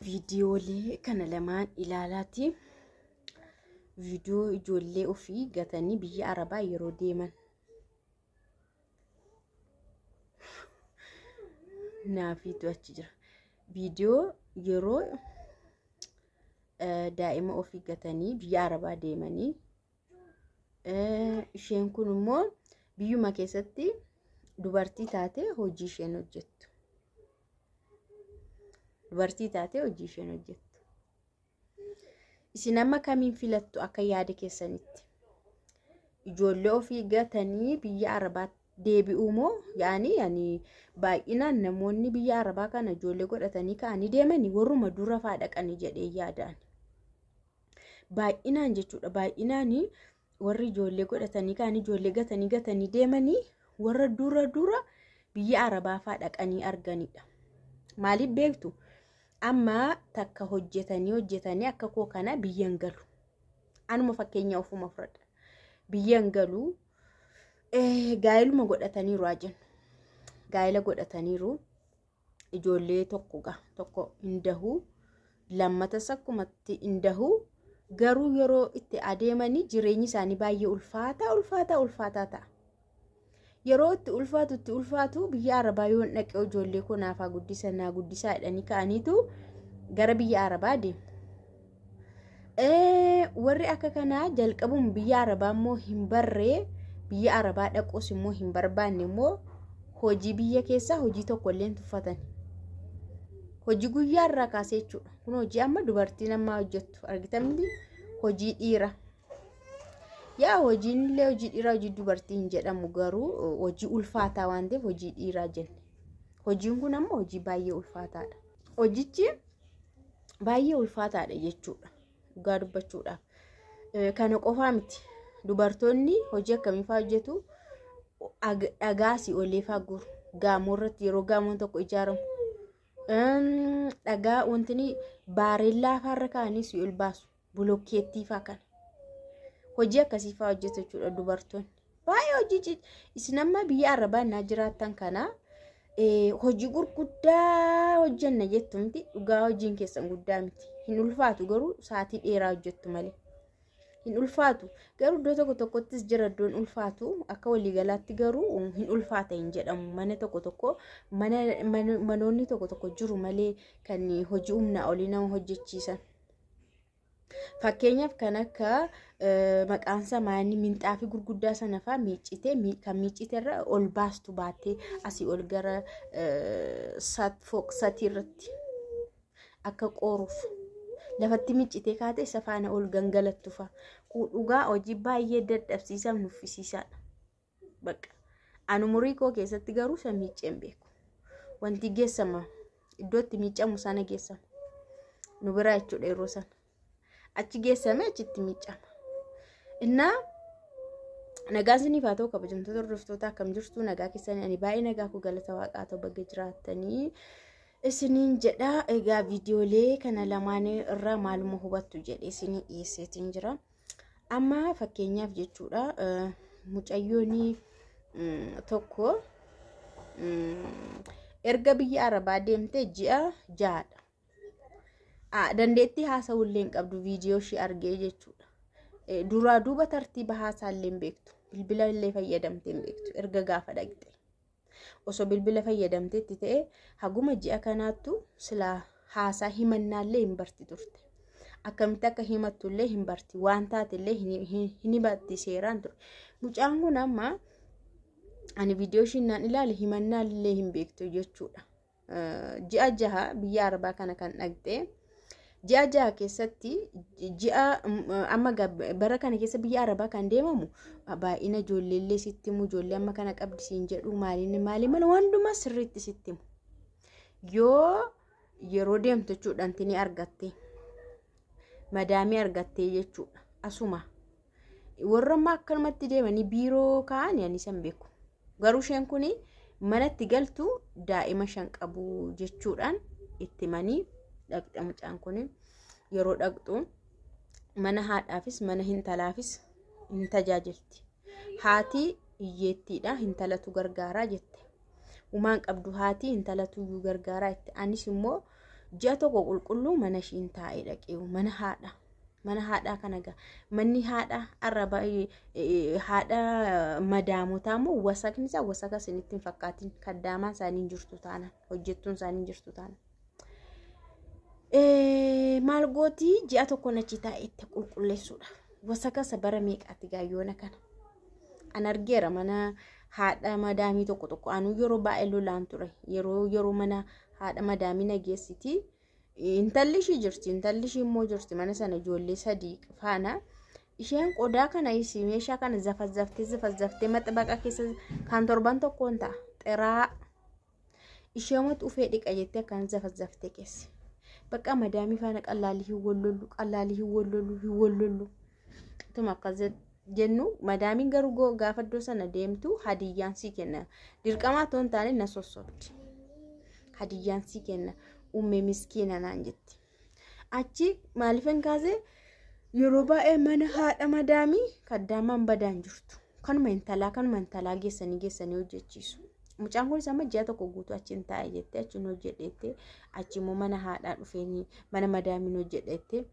viidiyoolee kana lamaan ilaalaati. Viidiyoo ijoollee ofii gatanii biyya Arabaa yeroo deeman. Naafiitu achi jira. Viidiyoo yeroo daa'ima ofii gatanii biyya Arabaa deemanii. Isheen kun immoo biyyuma keessatti dubartii taate hojii isheen hojjettu. Dubartii taate hojii isheen hojjettu. Isin amma kamiin filattu akka yaada keessanitti? Ijoollee ofii gatanii biyya Arabaa deebi'uu moo yaani baay'inaan namoonni biyya Arabaa kana ijoollee godhatanii ka'anii deemanii warruma dura faa dhaqanii jedhee yaadaan. Baay'inaan jechuudha. Baay'inaan warri ijoollee godhatanii ka'anii ijoollee gatanii deemanii warra dura biyya Arabaa faa dhaqanii arganidha. Maaliif beektu? Amma takka hojjetanii akka koo kana biyyan galu. Anuma fakkeenya ofuma fudhadha. Biyyan galu gaa'iluma godhataniiru ajan. Gaa'ila godhataniiru ijoollee tokko hindahu lammatas akkumatti hindahu garuu yeroo itti adeemanii jireenyi isaanii baay'ee ulfaataa ta'a. Yeroo itti ulfaatu biyya Arabaa yoo dhaqee ijoollee konaafaa guddisaa jedhanii ka'aniitu gara biyya Arabaa deemu. Warri akka kanaa jalqabuun biyya Arabaa immoo hin barree biyya Arabaa dhaquus immoo hin barbaanne immoo hojii biyya keessaa hojii tokkollee hin tuffatan. Hojii guyyaa irraa kaasee jechuudha. Kun hojii amma dubartiin ammaa hojjettu argitamti hojii dhiira. Yaa hojiinillee hojii dhiiraa hojii dubartii hin jedhamu garuu hojii ulfaataa waan ta'eef hojii dhiiraa jenne. Hojiin kun amma hojii baay'ee ulfaataadha. Hojichi baay'ee ulfaataadha jechuudha. Dhugaa dubbachuudhaaf. Kana qofaa miti. Dubartoonni hojii akkamii fa'aa hojjetu? Dhagaasii olee fa'aa guru. Gaamoo irratti yeroo gaamoon tokko ijaaramu. Dhagaa wantini baarellaa fa'aarra kaa'anii si ol baasu. Bulokkeettii fa'aa kana. Hojii akkasii fa'aa hojjetu jechuudha dubartoonni. Baay'ee hojii isin amma biyya Arabaa naa jiraattan kana hojii gurguddaa hojjenna jettu miti. Dhugaa hojiin keessan guddaa miti. Hin ulfaatu garuu sa'aatii dheeraa hojjettu malee. Hin ulfaatu garuu iddoo tokkottis jira iddoon ulfaatu akka waliigalaatti garuu hin ulfaata hin jedhamu. Mana tokko manoonni tokko jiru malee kan hojii humnaa olii nama hojjechiisan. Fakkeenyaaf kan akka maqaan samaanii minxaafii gurguddaa sana fa'aa miiccitee kan miicciterra ol baastu baattee asii ol gara satii irratti akka qooruuf lafatti miiccitee kaatee isa faana ol gangalattu fa'a. Dhugaa hojii baay'ee dadhabsiisaa nuffisiisaadha. Bakka anu umurii koo keessatti garuu isa miicceen beeku. Wanti geessama iddootti miiccamu sana geessama. Nu biraa jechuudha yeroo sana. Achi geessame achitti miiccama. Innaa nagaa isiniif haa ta'u kabajamtoota hordoftoota akkam jirtu nagaa keessanii ani baay'ee nagaa koo galata waaqaa ta'u bakka jiraattanii isiniin jedha. Egaa viidiyoolee kana lamaan irraa maaluma hubattu jedhee isinii dhiyeesseetiin jira. Amma fakkeenyaaf jechuudha mucayyoon tokko erga biyya Arabaa deemtee ji'a 6dha. Dandeettii haasa'ullee hin qabdu viidiyoo ishee argee jechuudha. Duraa duuba tartiiba haasaallee hin beektu. Bilbila illee fayyadamtee hin beektu erga gaafa dhaqxe. Osoo bilbila fayyadamteetti ta'e haguma ji'a kanaattu silaa haasaa himannaallee hin barti turte. Akkamitti akka himattullee hin barti. Waan taatellee hin himatti seeraan ture. Mucaan kun amma ani viidiyoo ishee naan ilaale himannaallee hin beektu jechuudha. Ji'a 6 biyya Arabaa kana kan dhaqxe. Ji'a 6 keessatti amma bara kana keessa biyya Arabaa kan deemamu baay'ina ijoolleellee sitti himu ijoollee amma kana qabdi siin jedhu maali mana hundumaa sirriitti sitti himu. Yoo yeroo deemtu jechuudha antini argatte madaamii argattee jechuudha. Asuma warra amma akkanumatti deemanii biiroo kaa'an ani san beeku. Garuu isheen kun manatti galtu daa'ima 5 qabu jechuudhaan itti manii dhaqxe mucaan kun yeroo dhaqxu mana haadhaafis mana hintalaafis hin tajaajilti. Haati hiyyeettiidha hintalatu gargaaraa jette. Umaan qabdu haati hintalatu iyyuu gargaaraa jette. Anis immoo ji'a tokko qulqulluu mana ishiin taa'ee dhaqee mana haadhaa kana gaa manni haadhaa arraba haadha madaamotaa moo wasakni isaa wasaka isinitti hin fakkaatin kaddaamaan isaanii jirtu taana hojjettuun isaanii jirtu taana. Maal gootii ji'a tokko nachi taa'etti qulqulleessuudha. Wasaka sabara meeqaatti gaayyoona kana. An argeera mana haadha madaamii tokko anuu yeroo baay'ee lolaan ture yeroo mana haadha madaamii nageessiti. Intalli ishii jirti intalli ishii immoo jirti mana sana ijoollee sadii faana isheen qodaa kana isii meeshaa kana zafazzaftee maxbaqa keessa kan torban tokkoon ta'a xiraa ishee mot ufee dhiqa jettee kan zafazzaftee keessa baqa madaamii faana qallaalii hin wallollu tuma akkas jennu madaamiin garuu gaafa iddoo sana deemtu hadiyyaan sii kenna dirqamaa toon taane na sossobdi hadiyyaan sii kenna. Umme miskiina naan jetti. Achi maaliifin kaasee yeroo baay'ee mana haadha madaamii kaddaamaan badaan jirtu. Kanuma intalaa geessanii hojjechiisu. Mucaan kun sama ji'a tokko guutuu achiin taa'e jettee achiin hojjedheettee achi immoo mana haadhaa dhufeenii mana madaamiin hojjedheettee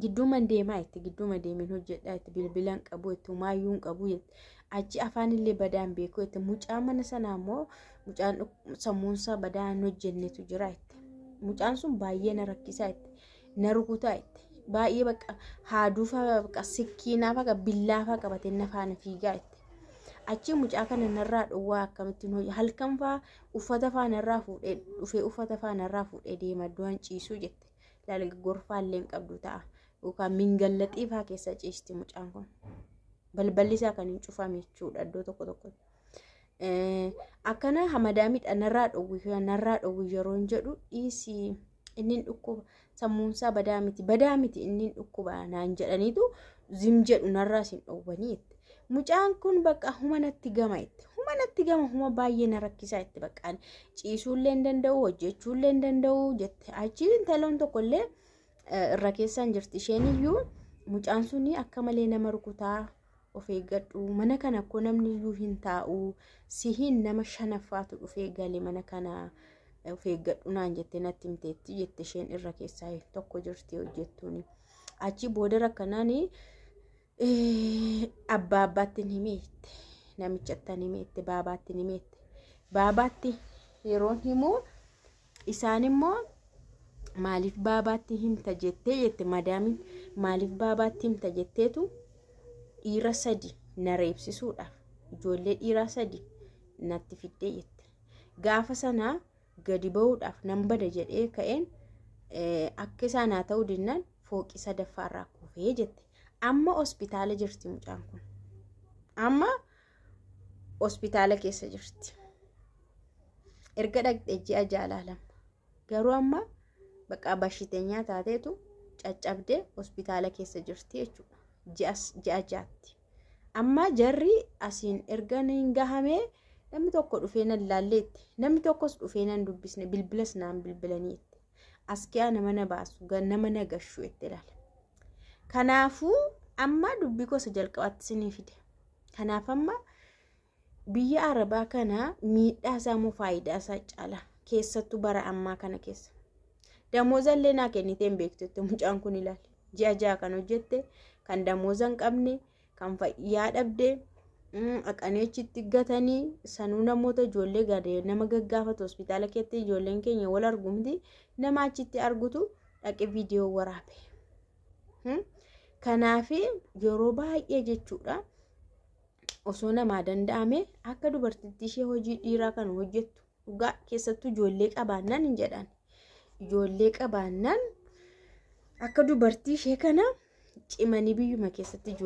gidduuma deemiin hojjedhaa itti bilbilaan qabu itti humaayyuun qabu jetti. Achi afaan illee badaan beeku jetti mucaan mana sanaa immoo mucaan sammuunsaa badaan hojjennetu jira jetti. Mucaan sun baay'ee na rakkisaa jetti na rukutaa jetti baay'ee baqa haaduu faa baqa sikkiinaa faa billaa faa qabatee na faana fiigaa jetti. Achi mucaa kana narraa dhowwaa akkamittiin hojii halkan faa uffata faanarraa fuudhee dhufee uffata faanarraa fuudhee deema du'an ciisuu jetti. Laalga gorfaallee hin qabdu ta'a yookaan mingallaxii faa keessa ciisti mucaan kun. Balballi isaa kan hin cufame jechuudha iddoo tokko. Akkana hamadaamiidha narraa dhowwii yeroo hin jedhu dhiisii inni dhukkuba sammuunsaa badaa miti inni dhukkuba naan jedhaniitu zim jedhu narraa sin dhowwanii jetti. Mucaan kun baqa humanatti gama huma baay'ee na rakkisaa jetti baqqaan ciisuullee hin danda'u hojjechuullee hin danda'u jette. Achi intaloon tokkollee irra keessaan jirti isheen iyyuu mucaan suni akka malee nama rukutaa of eeggadhu mana kana akkoo namni iyyuu hin taa'u sihiin nama shanaffaatu dhufee galee mana kana of eeggadhu naan jettee natti himteetti jette isheen irra keessaa tokko jirti hojjettuuni. Achi booda rakkanaani abbaatti himeette namichatti himeette baabaatti yeroon himu isaan immoo maaliif baabaatti himta jette madaamiin maaliif baabaatti himta jetteetu dhiira sadi na reebsisuudhaaf ijoollee dhiiraa sadi natti fiddee jette. Gaafa sana gadi ba'uudhaaf nan bada jedhee ka'een akka isaan haa ta'uu dinnaan fooqii sadaffaarraa kuufee jette. Amma hospitaala jirti mucaan kun. Amma hospitaala keessa jirti. Erga dhaqxee ji'a jaalaalama. Garuu amma baqa bashiteenyaa taateetu caccabdee hospitaala keessa jirti jechuudha. Ji'a jaatti. Amma jarri asiin erga hin gahamee namni tokko dhufee nan laalleetti. Namni tokkos dhufee nan dubbisne bilbilas naan bilbilaniitti. Askiyaa nama na baasu nama na gashu itti ilaala. Kanaafuu amma dubbii gosa jalqabaatti sinii fide. Kanaaf amma biyya Arabaa kana miidhaa isaa moo faayidaa isaa caala keessattuu bara ammaa kana keessa. Damoozallee naa kennitee hin beektutti mucaan kun ilaali. Ji'a kan hojjette kan damooza hin qabne kan fayyaa dhabde aqaneechitti gatanii sanuu namoota ijoollee gadee nama gaggaafatu hospitaala keetti ijoolleen keenya wal argumti nama achitti argutu dhaqe viidiyoo waraabe. Kanaafi yeroo baay'ee jechuudha osoo namaa danda'ame akka dubartittii ishee hojii dhiiraa kan hojjettu dhugaa keessattuu ijoollee qabaannaan hin jedhan. Ijoollee qabaannaan akka dubartii ishee kana cimanii biyyuma keessatti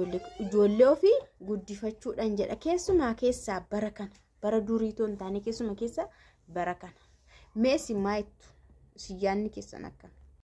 ijoollee ofii guddifachuudhaan jedha. Keessumaa keessaa bara kana bara duriitoo hin taane keessuma keessa bara kana meesii maayittu siyyaanni keessan akkana.